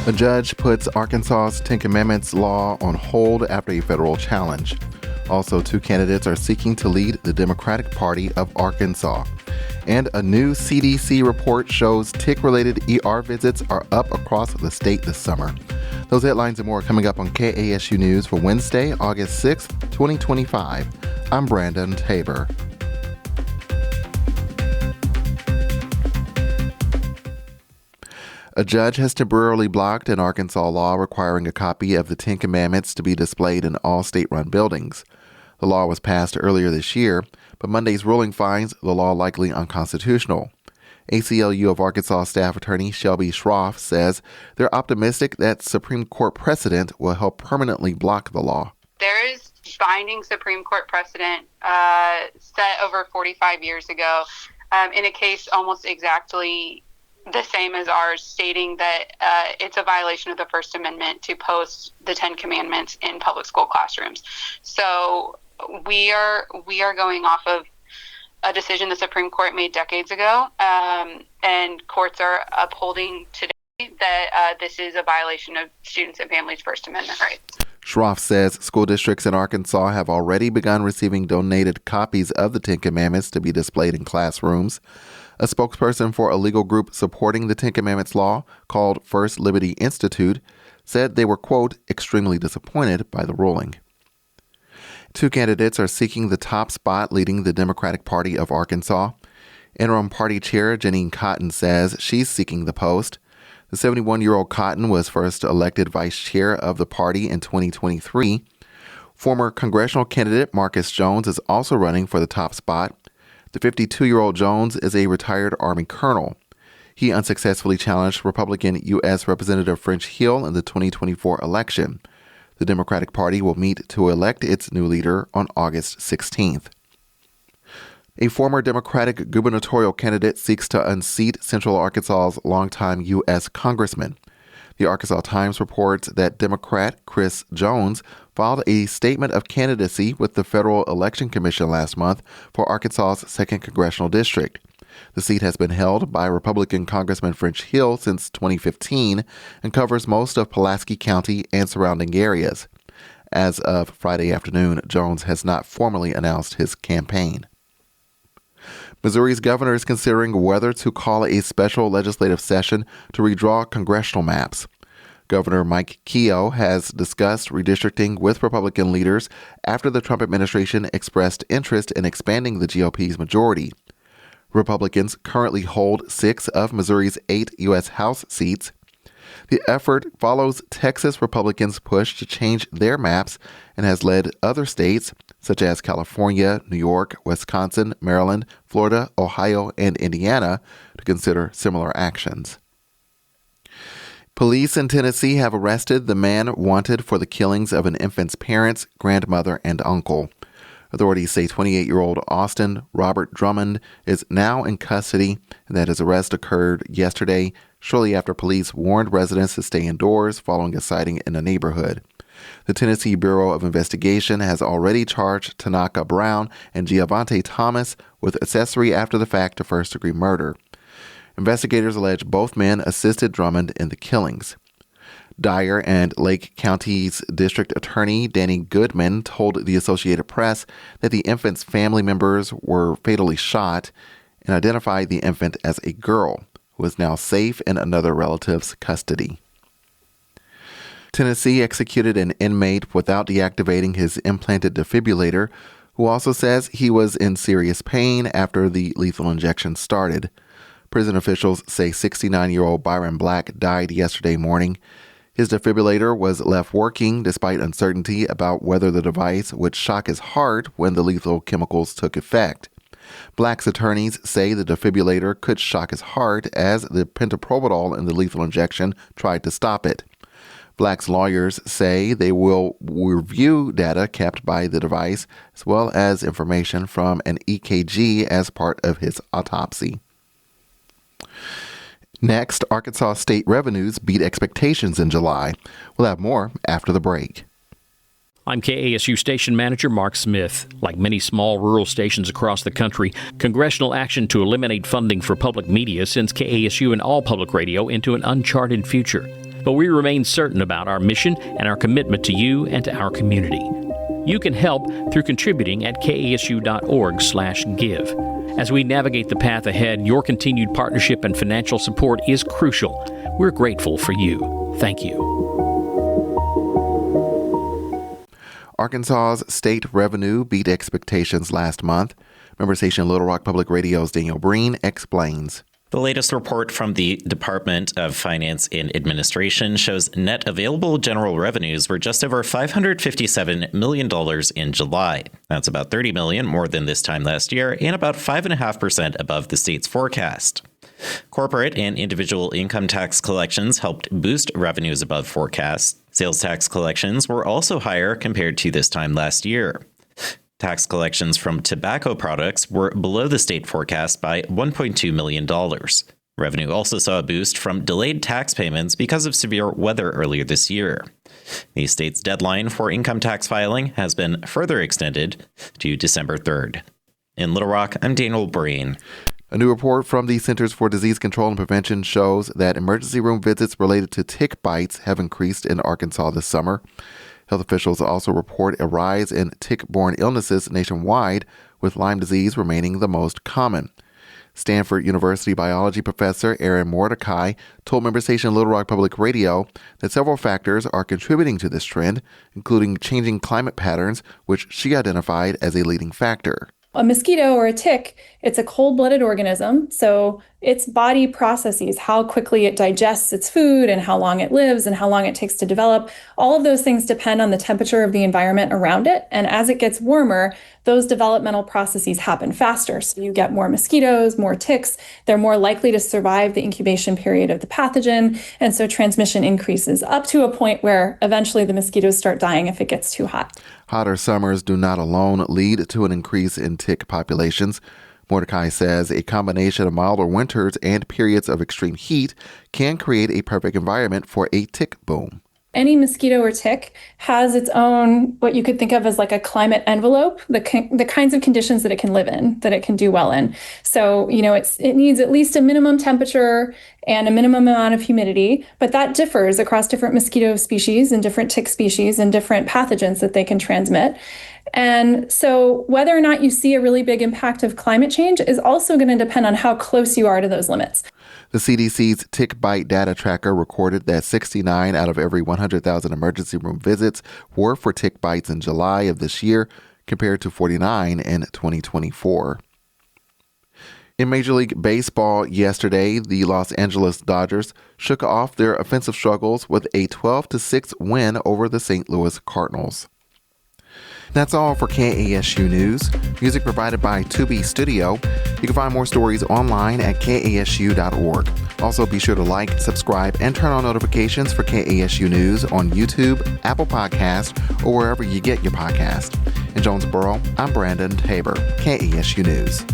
A judge puts Arkansas's Ten Commandments law on hold after a federal challenge. Also, 2 candidates are seeking to lead the Democratic Party of Arkansas. And a new CDC report shows tick-related ER visits are up across the state this summer. Those headlines and more are coming up on KASU News for Wednesday, August 6th, 2025. I'm Brandon Tabor. A judge has temporarily blocked an Arkansas law requiring a copy of the Ten Commandments to be displayed in all state-run buildings. The law was passed earlier this year, but Monday's ruling finds the law likely unconstitutional. ACLU of Arkansas staff attorney Shelby Schroff says they're optimistic that Supreme Court precedent will help permanently block the law. There is binding Supreme Court precedent set over 45 years ago in a case almost exactly the same as ours, stating that it's a violation of the First Amendment to post the Ten Commandments in public school classrooms. So we are going off of a decision the Supreme Court made decades ago, and courts are upholding today that this is a violation of students' and families' First Amendment rights. Schroff says school districts in Arkansas have already begun receiving donated copies of the Ten Commandments to be displayed in classrooms. A spokesperson for a legal group supporting the Ten Commandments law, called First Liberty Institute, said they were, quote, extremely disappointed by the ruling. 2 candidates are seeking the top spot leading the Democratic Party of Arkansas. Interim party chair Janine Cotton says she's seeking the post. The 71-year-old Cotton was first elected vice chair of the party in 2023. Former congressional candidate Marcus Jones is also running for the top spot. The 52-year-old Jones is a retired Army colonel. He unsuccessfully challenged Republican U.S. Representative French Hill in the 2024 election. The Democratic Party will meet to elect its new leader on August 16th. A former Democratic gubernatorial candidate seeks to unseat Central Arkansas's longtime U.S. congressman. The Arkansas Times reports that Democrat Chris Jones filed a statement of candidacy with the Federal Election Commission last month for Arkansas's 2nd Congressional District. The seat has been held by Republican Congressman French Hill since 2015 and covers most of Pulaski County and surrounding areas. As of Friday afternoon, Jones has not formally announced his campaign. Missouri's governor is considering whether to call a special legislative session to redraw congressional maps. Governor Mike Keogh has discussed redistricting with Republican leaders after the Trump administration expressed interest in expanding the GOP's majority. Republicans currently hold 6 of Missouri's 8 U.S. House seats. The effort follows Texas Republicans' push to change their maps and has led other states, such as California, New York, Wisconsin, Maryland, Florida, Ohio, and Indiana, to consider similar actions. Police in Tennessee have arrested the man wanted for the killings of an infant's parents, grandmother, and uncle. Authorities say 28-year-old Austin Robert Drummond is now in custody, and that his arrest occurred yesterday, shortly after police warned residents to stay indoors following a sighting in a neighborhood. The Tennessee Bureau of Investigation has already charged Tanaka Brown and Giovante Thomas with accessory after the fact to first-degree murder. Investigators allege both men assisted Drummond in the killings. Dyer and Lake County's district attorney Danny Goodman told the Associated Press that the infant's family members were fatally shot and identified the infant as a girl who is now safe in another relative's custody. Tennessee executed an inmate without deactivating his implanted defibrillator, who also says he was in serious pain after the lethal injection started. Prison officials say 69-year-old Byron Black died yesterday morning. His defibrillator was left working despite uncertainty about whether the device would shock his heart when the lethal chemicals took effect. Black's attorneys say the defibrillator could shock his heart as the pentoprobanol in the lethal injection tried to stop it. Black's lawyers say they will review data kept by the device as well as information from an EKG as part of his autopsy. Next, Arkansas state revenues beat expectations in July. We'll have more after the break. I'm KASU station manager Mark Smith. Like many small rural stations across the country, congressional action to eliminate funding for public media sends KASU and all public radio into an uncharted future. but we remain certain about our mission and our commitment to you and to our community. You can help through contributing at kasu.org/give. As we navigate the path ahead, your continued partnership and financial support is crucial. We're grateful for you. Thank you. Arkansas's state revenue beat expectations last month. Member station Little Rock Public Radio's Daniel Breen explains. The latest report from the Department of Finance and Administration shows net available general revenues were just over $557 million in July. That's about $30 million more than this time last year and about 5.5% above the state's forecast. Corporate and individual income tax collections helped boost revenues above forecast. Sales tax collections were also higher compared to this time last year. Tax collections from tobacco products were below the state forecast by $1.2 million. Revenue also saw a boost from delayed tax payments because of severe weather earlier this year. The state's deadline for income tax filing has been further extended to December 3rd. In Little Rock, I'm Daniel Breen. A new report from the Centers for Disease Control and Prevention shows that emergency room visits related to tick bites have increased in Arkansas this summer. Health officials also report a rise in tick-borne illnesses nationwide, with Lyme disease remaining the most common. Stanford University biology professor Aaron Mordecai told member station Little Rock Public Radio that several factors are contributing to this trend, including changing climate patterns, which she identified as a leading factor. A mosquito or a tick, it's a cold-blooded organism, so its body processes how quickly it digests its food and how long it lives and how long it takes to develop. All of those things depend on the temperature of the environment around it, and as it gets warmer, those developmental processes happen faster. So you get more mosquitoes, more ticks, they're more likely to survive the incubation period of the pathogen, and so transmission increases up to a point where eventually the mosquitoes start dying if it gets too hot. Hotter summers do not alone lead to an increase in tick populations. Mordecai says a combination of milder winters and periods of extreme heat can create a perfect environment for a tick boom. Any mosquito or tick has its own, what you could think of as like a climate envelope, the kinds of conditions that it can live in, that it can do well in. So, it needs at least a minimum temperature and a minimum amount of humidity, but that differs across different mosquito species and different tick species and different pathogens that they can transmit. And so whether or not you see a really big impact of climate change is also going to depend on how close you are to those limits. The CDC's tick bite data tracker recorded that 69 out of every 100,000 emergency room visits were for tick bites in July of this year, compared to 49 in 2024. In Major League Baseball yesterday, the Los Angeles Dodgers shook off their offensive struggles with a 12-6 win over the St. Louis Cardinals. That's all for KASU News. Music provided by 2B Studio. You can find more stories online at kasu.org. Also, be sure to like, subscribe, and turn on notifications for KASU News on YouTube, Apple Podcast, or wherever you get your podcast. In Jonesboro, I'm Brandon Tabor, KASU News.